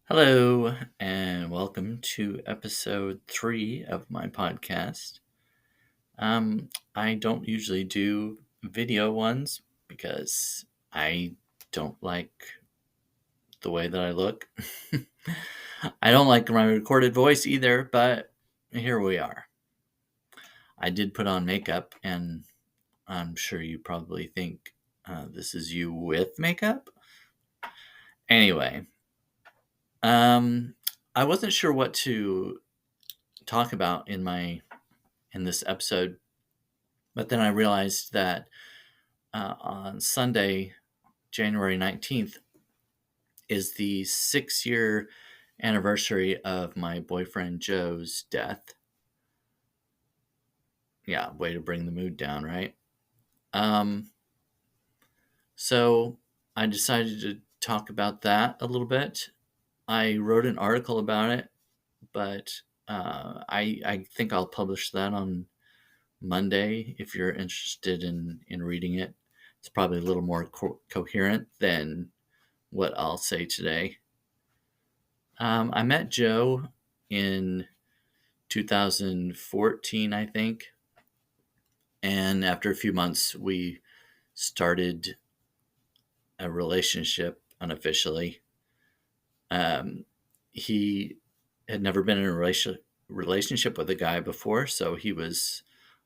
Hello, and welcome to episode 3 of my podcast. I don't usually do video ones because I don't like the way that I look. I don't like my recorded voice either, but here we are. I did put on makeup, and I'm sure you probably think this is you with makeup. Anyway, I wasn't sure what to talk about in this episode, but then I realized that on Sunday, January 19th, is the 6-year anniversary of my boyfriend Joe's death. Yeah, way to bring the mood down, right? So I decided to talk about that a little bit. I wrote an article about it, but I think I'll publish that on Monday if you're interested in reading it. It's probably a little more coherent than what I'll say today. I met Joe in 2014, I think. And after a few months, we started a relationship unofficially. He had never been in a relationship with a guy before, so he was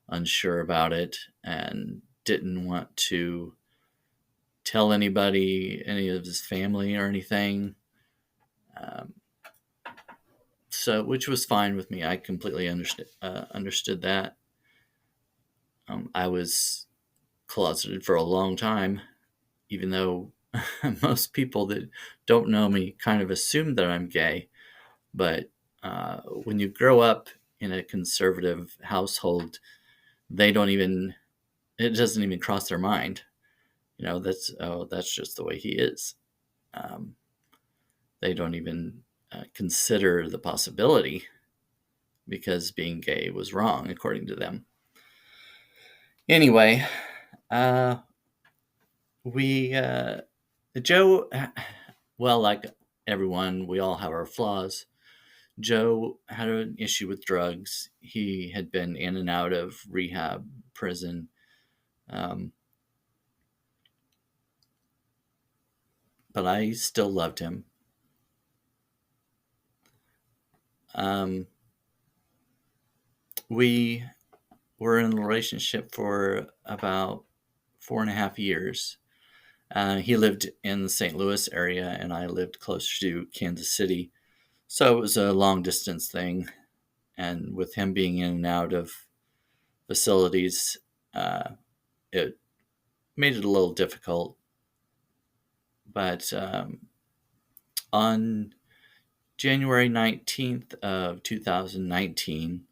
unsure about it and didn't want to tell anybody, any of his family or anything. So, which was fine with me. I completely understood that. I was closeted for a long time, even though most people that don't know me kind of assume that I'm gay. But when you grow up in a conservative household, they don't even, it doesn't even cross their mind. That's just the way he is. Um, they don't even consider the possibility because being gay was wrong, according to them. Anyway, Joe, well, like everyone, we all have our flaws. Joe had an issue with drugs. He had been in and out of rehab, prison. But I still loved him. We were in a relationship for about 4.5 years. He lived in the St. Louis area, and I lived closer to Kansas City. So it was a long distance thing. And with him being in and out of facilities, it made it a little difficult. But on January 19th of 2019,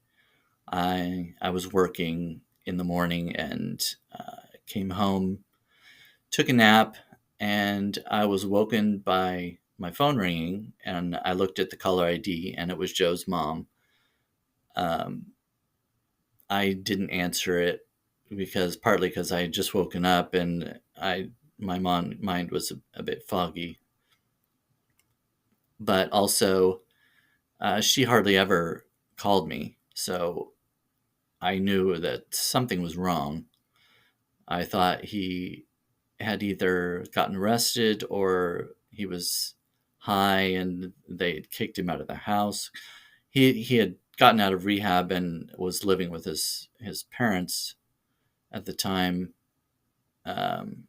I was working in the morning and came home, took a nap, and I was woken by my phone ringing, and I looked at the caller ID, and it was Joe's mom. I didn't answer it partly because I had just woken up and my mind was a bit foggy, but also she hardly ever called me, so I knew that something was wrong. I thought he had either gotten arrested or he was high and they had kicked him out of the house. He had gotten out of rehab and was living with his parents at the time. Um,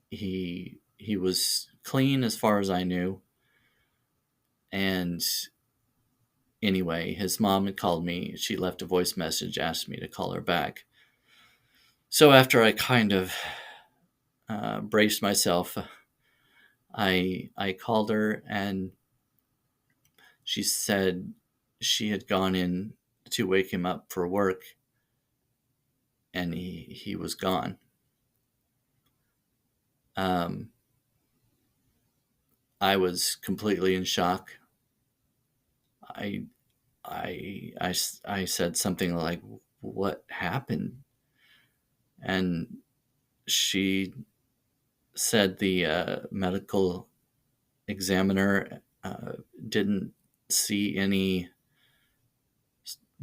he was clean as far as I knew. And anyway, his mom had called me. She left a voice message, asked me to call her back. So after I kind of braced myself, I called her, and she said she had gone in to wake him up for work, and he was gone. I was completely in shock. I I said something like, "What happened?" And she said the medical examiner didn't see any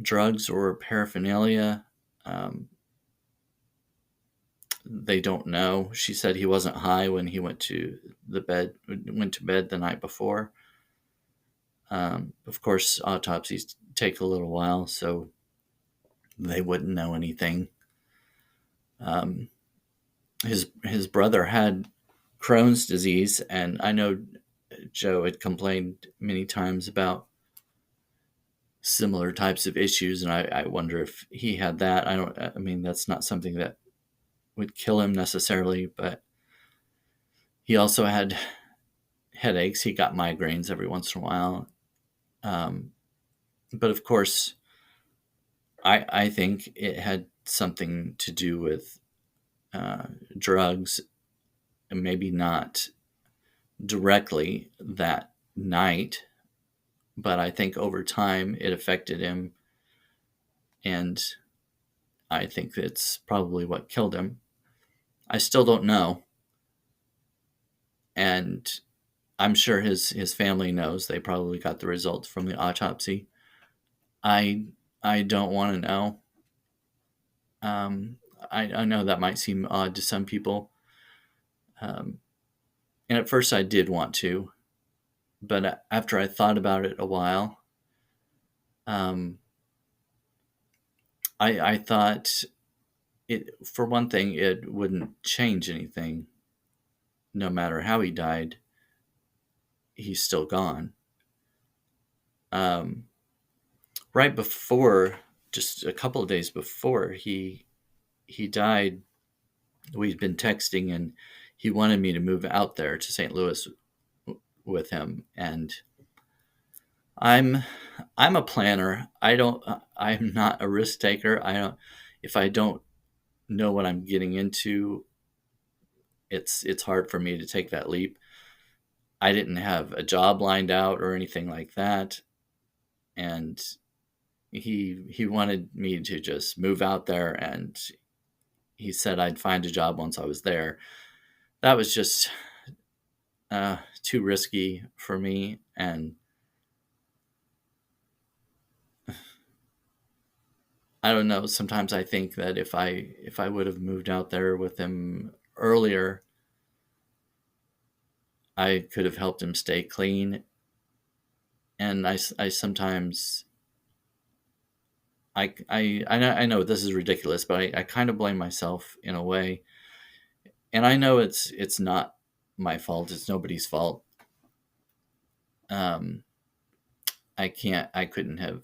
drugs or paraphernalia. Um, they don't know. She said he wasn't high when he went to bed the night before. Of course, autopsies take a little while, so they wouldn't know anything. Um, his brother had Crohn's disease, and I know Joe had complained many times about similar types of issues, and I wonder if he had that. I mean, that's not something that would kill him necessarily, but he also had headaches. He got migraines every once in a while. Um, but of course, I think it had something to do with drugs, and maybe not directly that night, but I think over time it affected him, and I think that's probably what killed him. I still don't know, and I'm sure his family knows. They probably got the results from the autopsy. I I don't want to know. Um, I know that might seem odd to some people, um, and at first I did want to, but after I thought about it a while, um, I thought it, for one thing, it wouldn't change anything. No matter how he died, he's still gone. Um, right before, just a couple of days before he died, we'd been texting, and he wanted me to move out there to St. Louis with him. And I'm I'm a planner. I'm not a risk taker. I don't If I don't know what I'm getting into, it's hard for me to take that leap. I didn't have a job lined out or anything like that, and he wanted me to just move out there, and he said I'd find a job once I was there. That was just too risky for me, and I don't know. Sometimes I think that if I would have moved out there with him earlier, I could have helped him stay clean. And I sometimes I know this is ridiculous, but I kind of blame myself in a way. And I know it's not my fault. It's nobody's fault. Um, I couldn't have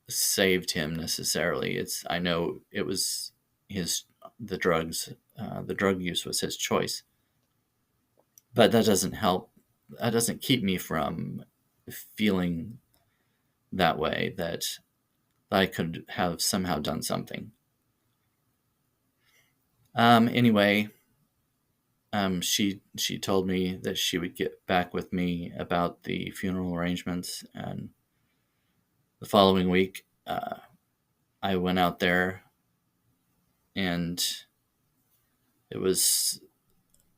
saved him necessarily. I know it was his the drugs. The drug use was his choice, but that doesn't help. That doesn't keep me from feeling that way, that I could have somehow done something. Anyway, she told me that she would get back with me about the funeral arrangements, and the following week, I went out there, and it was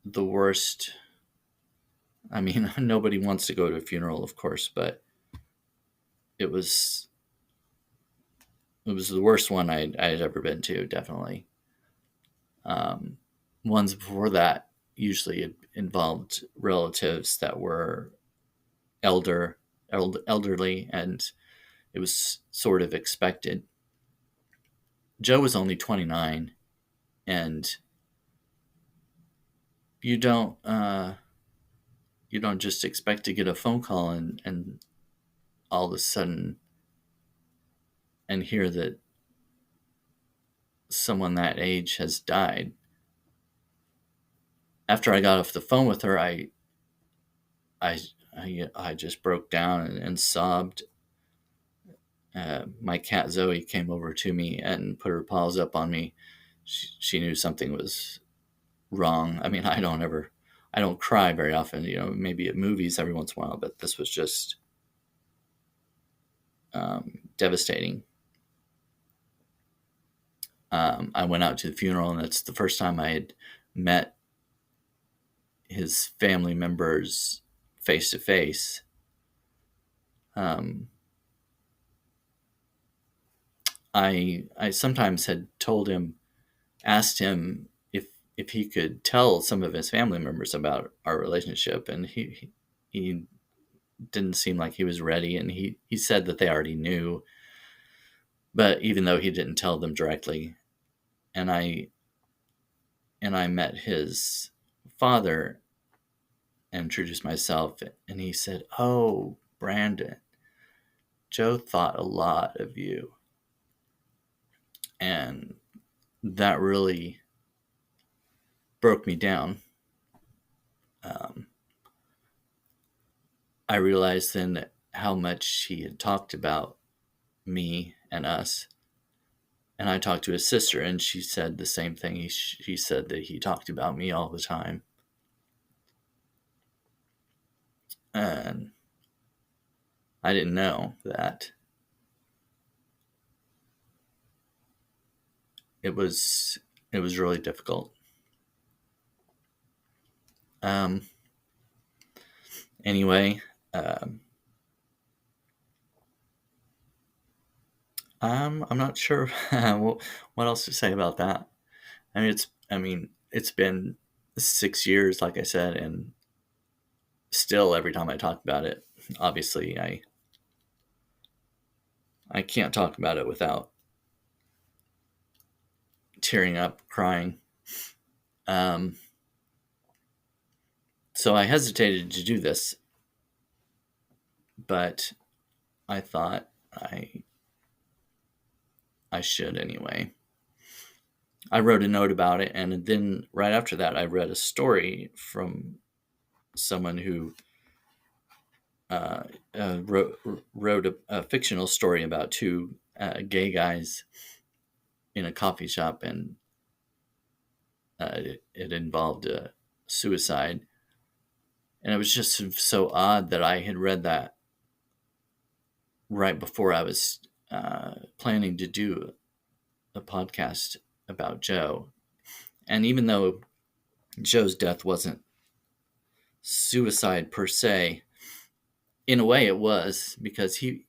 the worst. I mean, nobody wants to go to a funeral, of course, but it was it was the worst one I had ever been to, definitely. Um, Ones before that usually involved relatives that were elderly, and it was sort of expected. Joe was only 29, and you don't uh, you don't just expect to get a phone call and all of a sudden and hear that someone that age has died. After I got off the phone with her, I I just broke down and sobbed. My cat Zoe came over to me and put her paws up on me. She knew something was wrong. I mean, I don't cry very often. Maybe at movies every once in a while, but this was just devastating. I went out to the funeral, and that's the first time I had met his family members face to face, I sometimes had asked him if he could tell some of his family members about our relationship, and he didn't seem like he was ready, and he said that they already knew, but even though he didn't tell them directly, and I met his father and introduced myself, and he said, "Oh, Brandon, Joe thought a lot of you," and that really broke me down. I realized then how much he had talked about me and us. And I talked to his sister, and she said the same thing. She said that he talked about me all the time. And I didn't know that it was really difficult. Anyway, I'm not sure what else to say about that. I mean it's been 6 years, like I said, and still every time I talk about it, obviously I can't talk about it without tearing up, crying. So I hesitated to do this, but I thought I should anyway. I wrote a note about it, and then right after that, I read a story from someone who wrote a fictional story about two gay guys in a coffee shop, and it involved suicide. And it was just so odd that I had read that right before I was planning to do a podcast about Joe. And even though Joe's death wasn't suicide per se, in a way it was, because he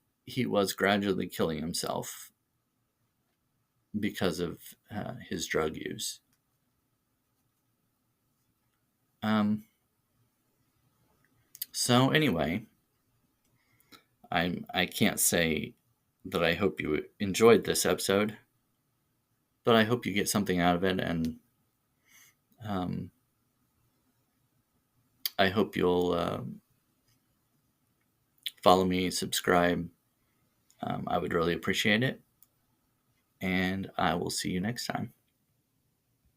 was gradually killing himself because of his drug use. So anyway, I can't say that I hope you enjoyed this episode, but I hope you get something out of it, and I hope you'll follow me, subscribe. I would really appreciate it, and I will see you next time.